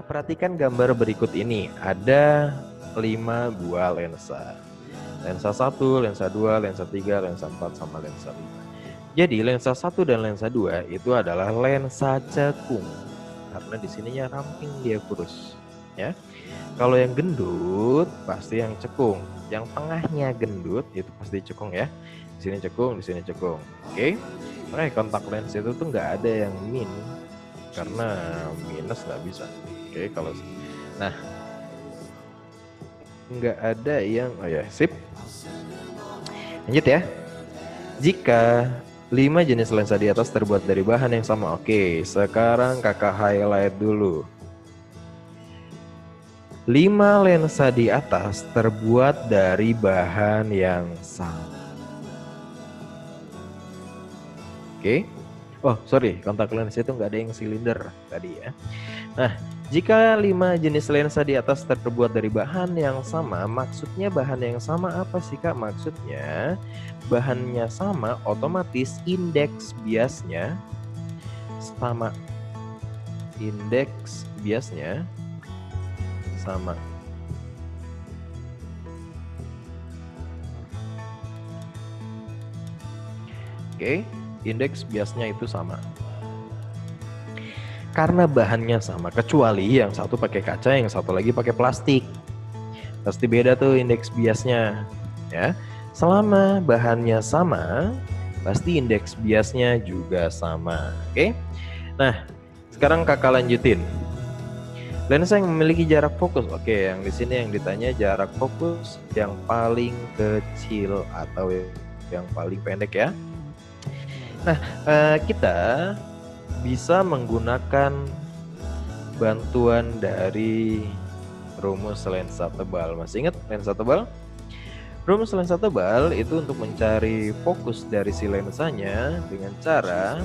Nah, perhatikan gambar berikut ini. Ada 5 buah lensa. Lensa 1, lensa 2, lensa 3, lensa 4, sama lensa 5. Jadi lensa 1 dan lensa 2 itu adalah lensa cekung. Karena di sininya ramping, dia kurus, ya. Kalau yang gendut pasti yang cekung. Yang tengahnya gendut itu pasti cekung ya. Di sini cekung, di sini cekung. Oke. Makanya kontak lens itu tuh nggak ada yang min, karena minus nggak bisa. Oke, kalau nah nggak ada yang sip. Lanjut ya. Jika 5 jenis lensa di atas terbuat dari bahan yang sama. Oke, sekarang kakak highlight dulu. 5 lensa di atas terbuat dari bahan yang sama. Oke. Oh, sorry, kontak lens itu nggak ada yang silinder tadi ya. Nah, jika 5 jenis lensa di atas terbuat dari bahan yang sama, maksudnya bahan yang sama apa sih Kak? Maksudnya bahannya sama, otomatis indeks biasnya sama. Indeks biasnya sama. Oke, indeks biasnya itu sama. Karena bahannya sama, kecuali yang satu pakai kaca, yang satu lagi pakai plastik. Pasti beda tuh indeks biasnya, ya. Selama bahannya sama, pasti indeks biasnya juga sama. Oke. Nah, sekarang kakak lanjutin. Lensa yang memiliki jarak fokus. Oke, yang di sini yang ditanya jarak fokus yang paling kecil atau yang paling pendek ya. Nah, kita bisa menggunakan bantuan dari rumus lensa tebal. Masih ingat lensa tebal? Rumus lensa tebal itu untuk mencari fokus dari si lensanya dengan cara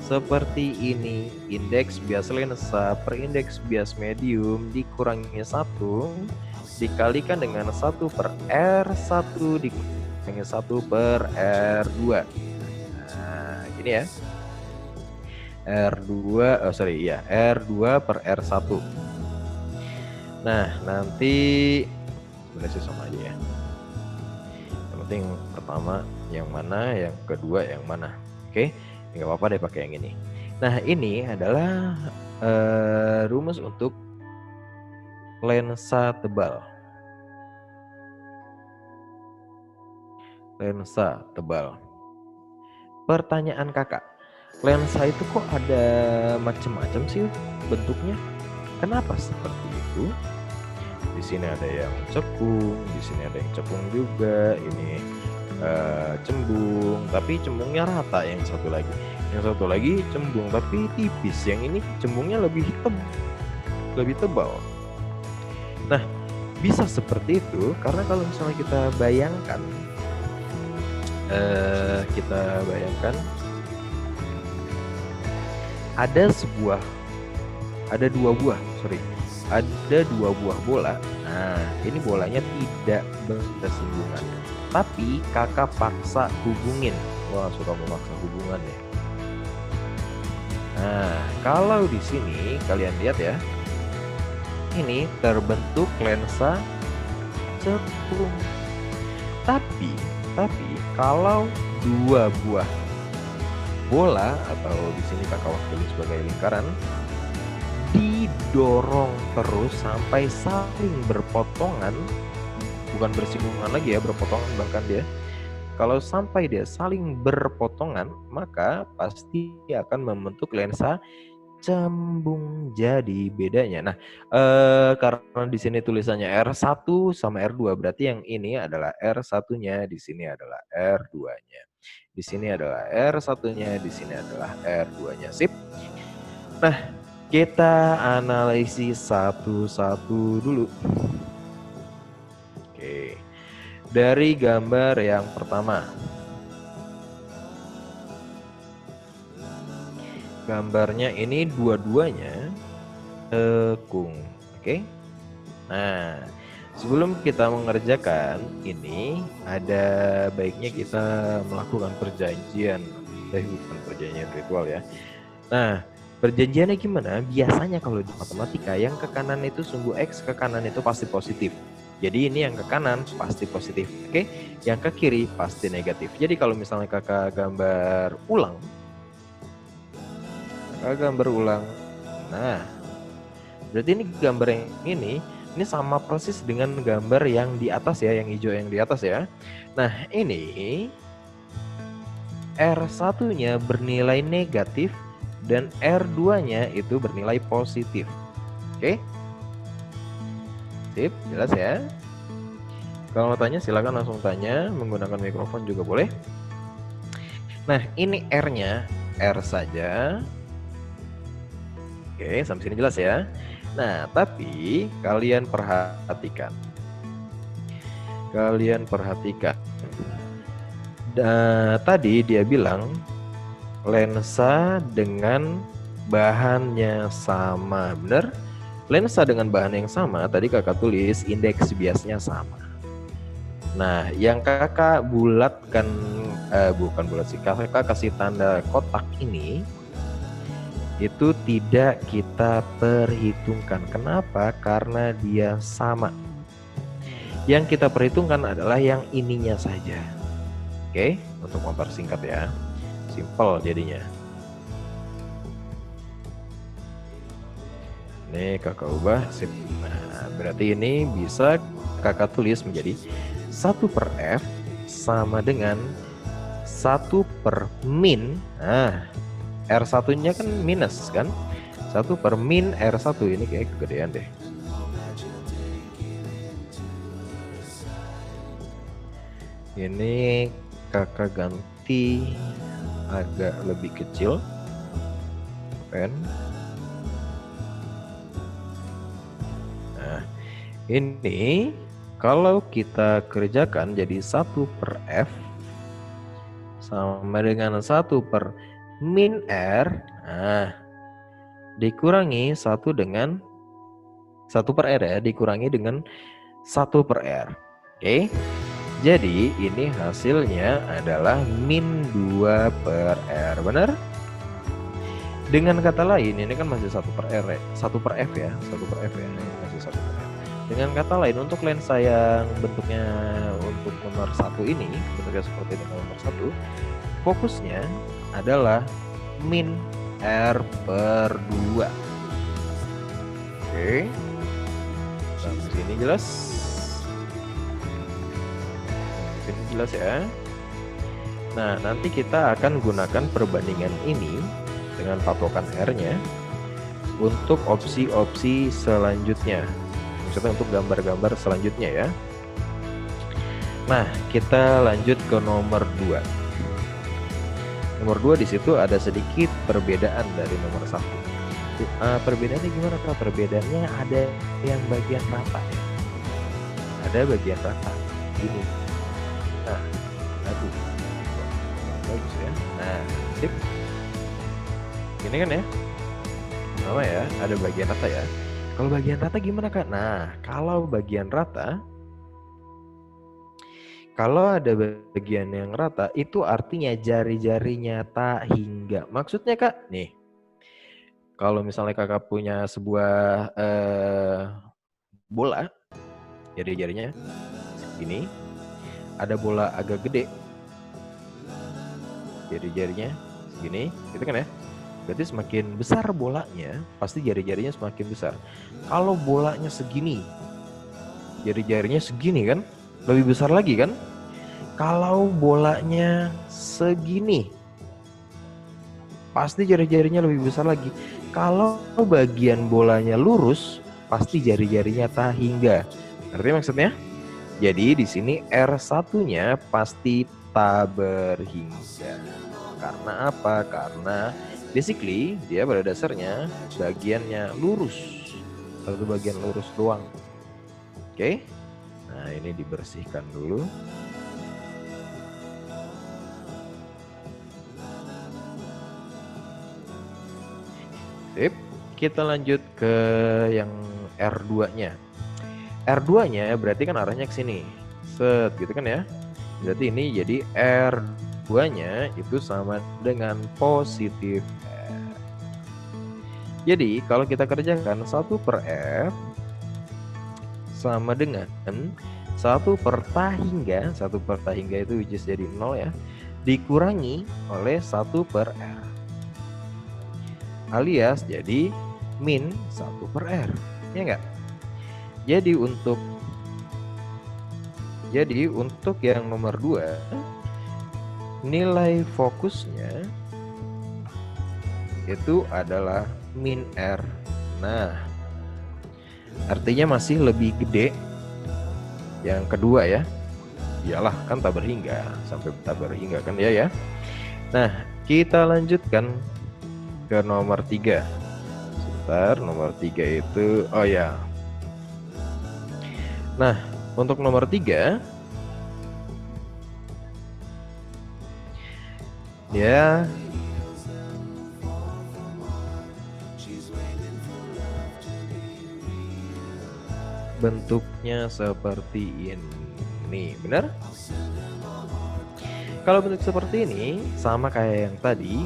seperti ini. Indeks bias lensa per indeks bias medium dikurangi 1 dikalikan dengan 1 per R1 dikurangi 1 per R2. Nah, gini ya. R2 per R1. Nah, nanti sebenarnya sama aja ya. Yang penting pertama yang mana, yang kedua yang mana. Oke, nggak apa-apa deh pakai yang ini. Nah, ini adalah rumus untuk lensa tebal. Lensa tebal. Pertanyaan kakak, lensa itu kok ada macam-macam sih bentuknya? Kenapa seperti itu? Di sini ada yang cekung, di sini ada yang cekung juga. Ini cembung, tapi cembungnya rata. Yang satu lagi cembung tapi tipis. Yang ini cembungnya lebih tebal. Nah, bisa seperti itu karena kalau misalnya kita bayangkan ada dua buah bola. Nah, ini bolanya tidak bersinggungan, tapi kakak paksa hubungin. Wah, suka memaksa hubungan ya. Nah, kalau di sini kalian lihat ya, ini terbentuk lensa cekung. Tapi kalau dua buah bola, atau di sini kakak wakili sebagai lingkaran, didorong terus sampai saling berpotongan, bukan bersinggungan lagi ya, berpotongan bahkan dia. Kalau sampai dia saling berpotongan, maka pasti akan membentuk lensa cembung. Jadi bedanya. Nah, karena di sini tulisannya R1 sama R2, berarti yang ini adalah R1-nya, di sini adalah R2-nya. Di sini adalah R1-nya, di sini adalah R2-nya. Sip. Nah, kita analisis satu-satu dulu. Oke. Dari gambar yang pertama. Gambarnya ini dua-duanya cekung. Oke. Nah, sebelum kita mengerjakan ini, ada baiknya kita melakukan perjanjian. Bukan perjanjian ritual ya. Nah, Perjanjiannya gimana? Biasanya kalau di matematika yang ke kanan itu sumbu X ke kanan itu pasti positif. Jadi ini yang ke kanan pasti positif. Oke? Yang ke kiri pasti negatif. Jadi kalau misalnya kakak gambar ulang. Nah, berarti ini gambar yang ini sama persis dengan gambar yang di atas ya, yang hijau yang di atas ya. Nah, ini R1-nya bernilai negatif dan R2-nya itu bernilai positif. Oke? Sip, jelas ya? Kalau mau tanya silakan langsung tanya, menggunakan mikrofon juga boleh. Nah, ini R-nya, R saja. Oke, sampai sini jelas ya. Nah, tapi kalian perhatikan. Tadi dia bilang lensa dengan bahannya sama, benar? Lensa dengan bahan yang sama, tadi kakak tulis indeks biasnya sama. Nah, yang kakak bulatkan, bukan bulat sih, kakak kasih tanda kotak ini, itu tidak kita perhitungkan. Kenapa? Karena dia sama. Yang kita perhitungkan adalah yang ininya saja. Oke, untuk mempersingkat ya. Simple jadinya. Ini kakak ubah, sip. Nah, berarti ini bisa kakak tulis menjadi 1/f sama dengan 1/min. Nah, R1-nya kan minus kan? 1/min R1, ini kayak kegedean deh. Ini kakak ganti agak lebih kecil. Pen. Nah, ini kalau kita kerjakan jadi 1/f sama dengan 1/min R. Nah, dikurangi 1 dengan 1/r ya, dikurangi dengan 1/r. Oke. Jadi ini hasilnya adalah min 2/r, benar? Dengan kata lain, ini kan masih 1/r, 1/f ya, 1/f ya, ini masih 1/r. Dengan kata lain, untuk lensa yang bentuknya untuk nomor 1 ini, bentuknya seperti dengan nomor 1, fokusnya adalah min R/2. Oke, sampai sini jelas? Ini jelas ya. Nah, nanti kita akan gunakan perbandingan ini dengan patokan R-nya untuk opsi-opsi selanjutnya. Maksudnya untuk gambar-gambar selanjutnya ya. Nah, kita lanjut ke nomor 2. Nomor 2 di situ ada sedikit perbedaan dari nomor 1. Perbedaannya gimana Kak? Perbedaannya ada yang bagian rata ya. Ada bagian rata. Gini. Nah, aduh, bagus ya. Nah, sip. Gini kan ya, sama ya, ada bagian rata ya. Kalau bagian rata gimana Kak? Nah, kalau bagian rata, kalau ada bagian yang rata, itu artinya jari-jarinya tak hingga. Maksudnya Kak, nih, kalau misalnya kakak punya sebuah bola, jari-jarinya segini, ada bola agak gede, jari-jarinya segini, gitu kan ya. Berarti semakin besar bolanya, pasti jari-jarinya semakin besar. Kalau bolanya segini, jari-jarinya segini kan, lebih besar lagi kan. Kalau bolanya segini, pasti jari-jarinya lebih besar lagi. Kalau bagian bolanya lurus, pasti jari-jarinya tak hingga. Ngerti maksudnya? Jadi di sini R1-nya pasti tak berhingga. Karena apa? Karena basically dia pada dasarnya bagiannya lurus. Satu bagian lurus doang. Oke. Nah, ini dibersihkan dulu. Sip. Kita lanjut ke yang R2-nya. R2-nya berarti kan arahnya ke sini. Set gitu kan ya. Berarti ini jadi R2-nya itu sama dengan positif R. Jadi kalau kita kerjakan 1 per F sama dengan 1 per tahingga, 1 per tahingga itu which is jadi 0 ya, dikurangi oleh 1 per R. Alias jadi min 1 per R, ya enggak? Jadi untuk yang nomor 2, nilai fokusnya itu adalah min R. Nah, artinya masih lebih gede yang kedua ya. Iyalah, kan tak berhingga, sampai tak berhingga kan ya. Nah, kita lanjutkan ke nomor 3. Sebentar, nomor 3 itu, oh ya. Nah, untuk nomor 3, ya bentuknya seperti ini, benar? Kalau bentuk seperti ini sama kayak yang tadi,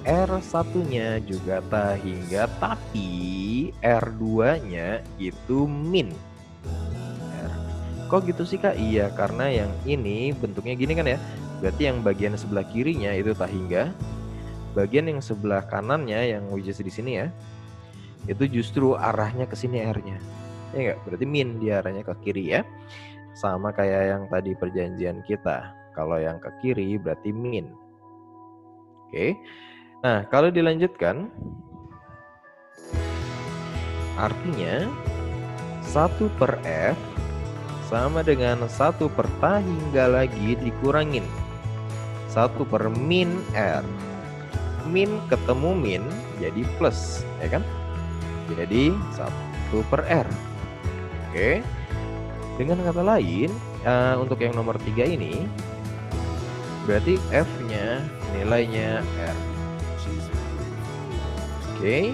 R1-nya juga tahingga, tapi R2-nya itu min R. Kok gitu sih Kak? Iya, karena yang ini bentuknya gini kan ya. Berarti yang bagian sebelah kirinya itu tahingga, bagian yang sebelah kanannya yang which is di sini ya, itu justru arahnya ke sini R-nya. Ya enggak? Berarti min dia arahnya ke kiri ya. Sama kayak yang tadi perjanjian kita. Kalau yang ke kiri berarti min. Oke. Nah, kalau dilanjutkan, artinya 1 per F sama dengan 1 per tahingga lagi dikurangin 1 per min R. Min ketemu min jadi plus, ya kan? Jadi 1 per R. Oke. Dengan kata lain, untuk yang nomor 3 ini berarti F-nya nilainya R. Oke.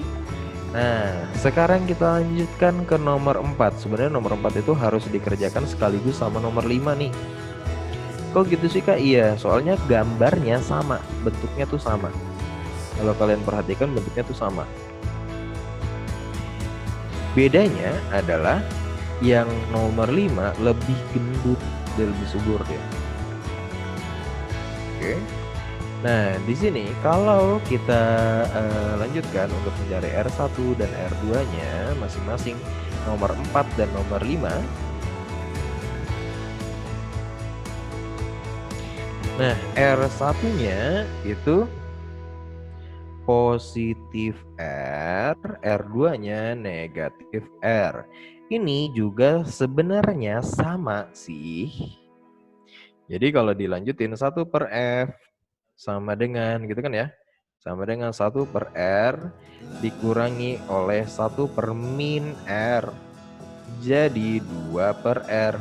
Nah, sekarang kita lanjutkan ke nomor 4. Sebenarnya nomor 4 itu harus dikerjakan sekaligus sama nomor 5 nih. Kok gitu sih Kak? Iya, soalnya gambarnya sama, bentuknya tuh sama. Kalau kalian perhatikan bentuknya tuh sama. Bedanya adalah yang nomor 5 lebih gendut dan lebih subur dia. Oke. Nah, di sini kalau kita lanjutkan untuk mencari R1 dan R2-nya masing-masing nomor 4 dan nomor 5. Nah, R1-nya itu positif R, R2-nya negatif R. Ini juga sebenarnya sama sih. Jadi kalau dilanjutin 1 per F sama dengan gitu kan ya. Sama dengan 1 per R dikurangi oleh 1 per min R. Jadi 2 per R.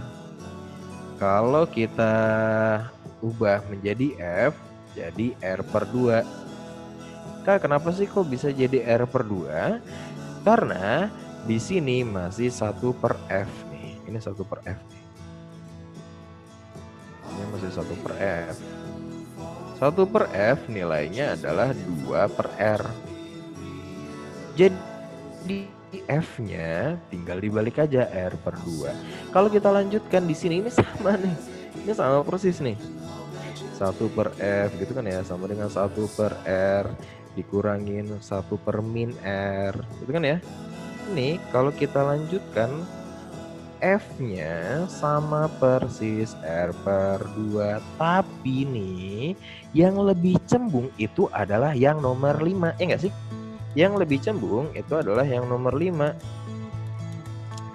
Kalau kita ubah menjadi F, jadi R per 2. Kak, kenapa sih kok bisa jadi R per 2? Karena di sini masih 1 per F nih. Ini 1 per F nih. Ini masih 1 per F. 1 per F nilainya adalah 2 per R. Jadi F-nya tinggal dibalik aja R per 2. Kalau kita lanjutkan di sini ini sama nih. Ini sama persis nih. 1 per F gitu kan ya, sama dengan 1 per R dikurangin 1 per min R. Gitu kan ya. Ini kalau kita lanjutkan F-nya sama persis R per 2. Tapi nih yang lebih cembung itu adalah yang nomor 5. Ya enggak sih? Yang lebih cembung itu adalah yang nomor 5.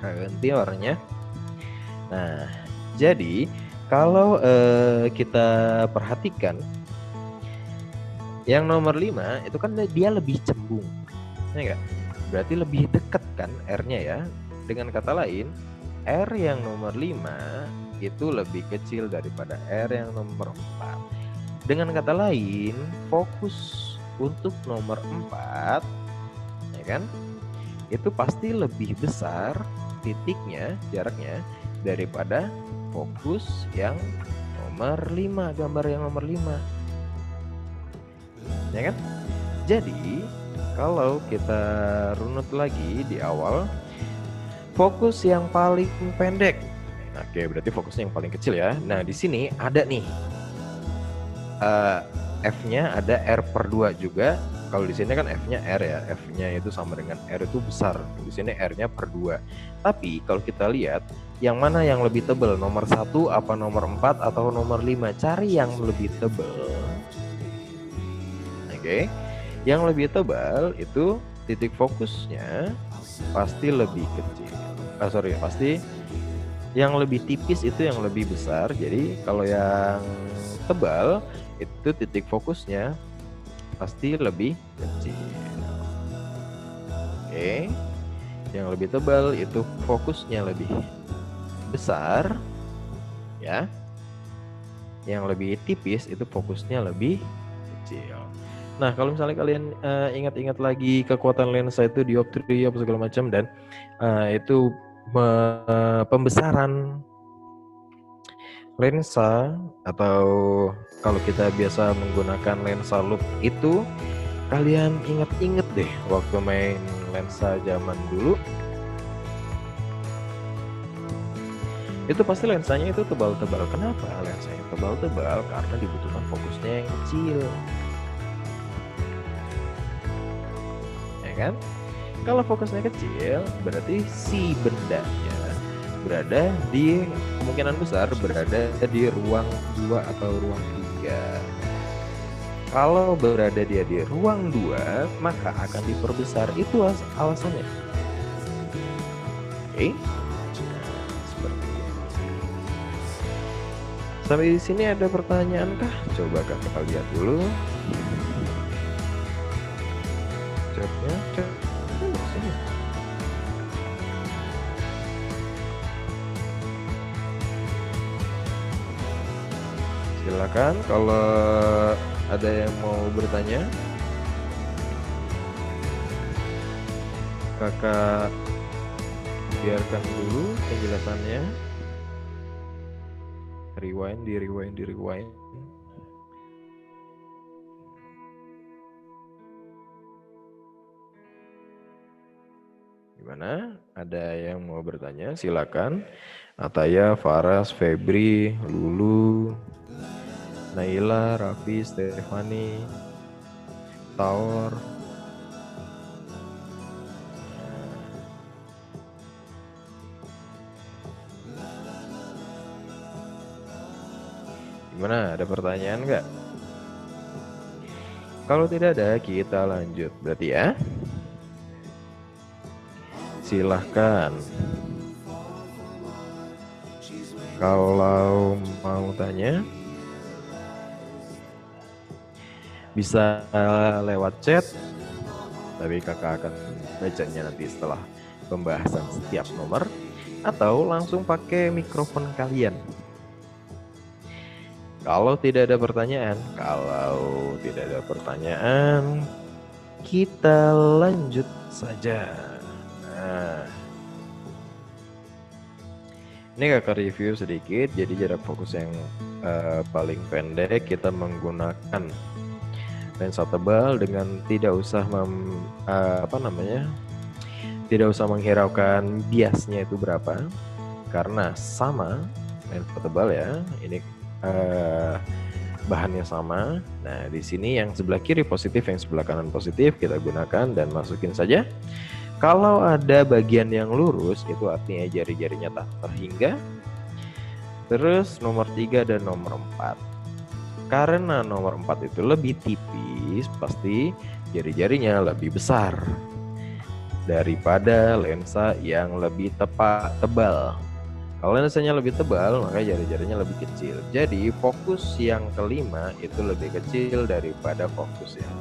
Nah, ganti warnanya. Nah, jadi kalau kita perhatikan yang nomor 5 itu kan dia lebih cembung. Ya enggak? Berarti lebih dekat kan R-nya ya. Dengan kata lain, R yang nomor 5 itu lebih kecil daripada R yang nomor 4. Dengan kata lain, fokus untuk nomor 4 ya kan, itu pasti lebih besar titiknya, jaraknya daripada fokus yang nomor 5, gambar yang nomor 5. Ya kan? Jadi Kalau kita runut lagi di awal, fokus yang paling pendek. Oke, berarti fokusnya yang paling kecil ya. Nah, di sini ada nih F-nya ada R per 2 juga. Kalau di sini kan F-nya R ya, F-nya itu sama dengan R itu besar. Di sini R-nya per 2. Tapi kalau kita lihat, yang mana yang lebih tebal? Nomor 1 apa nomor 4 atau nomor 5? Cari yang lebih tebal. Oke. Yang lebih tebal itu titik fokusnya pasti lebih kecil. Pasti yang lebih tipis itu yang lebih besar. Jadi kalau yang tebal itu titik fokusnya pasti lebih kecil. Oke. Yang lebih tebal itu fokusnya lebih besar ya. Yang lebih tipis itu fokusnya lebih kecil. Nah, kalau misalnya kalian ingat-ingat lagi kekuatan lensa itu dioptri apa segala macam, dan itu pembesaran lensa, atau kalau kita biasa menggunakan lensa loop itu, kalian ingat-ingat deh waktu main lensa zaman dulu, itu pasti lensanya itu tebal-tebal. Kenapa lensanya tebal-tebal? Karena dibutuhkan fokusnya yang kecil, ya kan? Kalau fokusnya kecil, berarti si bendanya berada di, kemungkinan besar berada di ruang 2 atau ruang 3. Kalau berada dia di ruang 2, maka akan diperbesar. Itu alasannya. Oke. Nah, seperti ini. Sampai di sini ada pertanyaan kah? Coba kita lihat dulu. Chatnya, sini. Silakan kalau ada yang mau bertanya. Kakak biarkan dulu penjelasannya. Rewind. Gimana? Ada yang mau bertanya? Silakan. Ataya, Faras, Febri, Lulu, Naila, Raffi, Stefani, Taur. Gimana? Ada pertanyaan nggak? Kalau tidak ada, kita lanjut. Berarti ya. Silahkan. Kalau mau tanya, bisa lewat chat, tapi kakak akan bacanya nanti setelah pembahasan setiap nomor, atau langsung pakai mikrofon kalian. Kalau tidak ada pertanyaan, kita lanjut saja. Nah, ini kakak review sedikit. Jadi jarak fokus yang paling pendek kita menggunakan lensa tebal dengan tidak usah tidak usah menghiraukan biasnya itu berapa, karena sama lensa tebal ya. Ini bahannya sama. Nah, di sini yang sebelah kiri positif, yang sebelah kanan positif, kita gunakan dan masukin saja. Kalau ada bagian yang lurus, itu artinya jari-jarinya tak terhingga. Terus nomor 3 dan nomor 4. Karena nomor 4 itu lebih tipis, pasti jari-jarinya lebih besar daripada lensa yang lebih tebal. Kalau lensanya lebih tebal, maka jari-jarinya lebih kecil. Jadi fokus yang kelima itu lebih kecil daripada fokus yang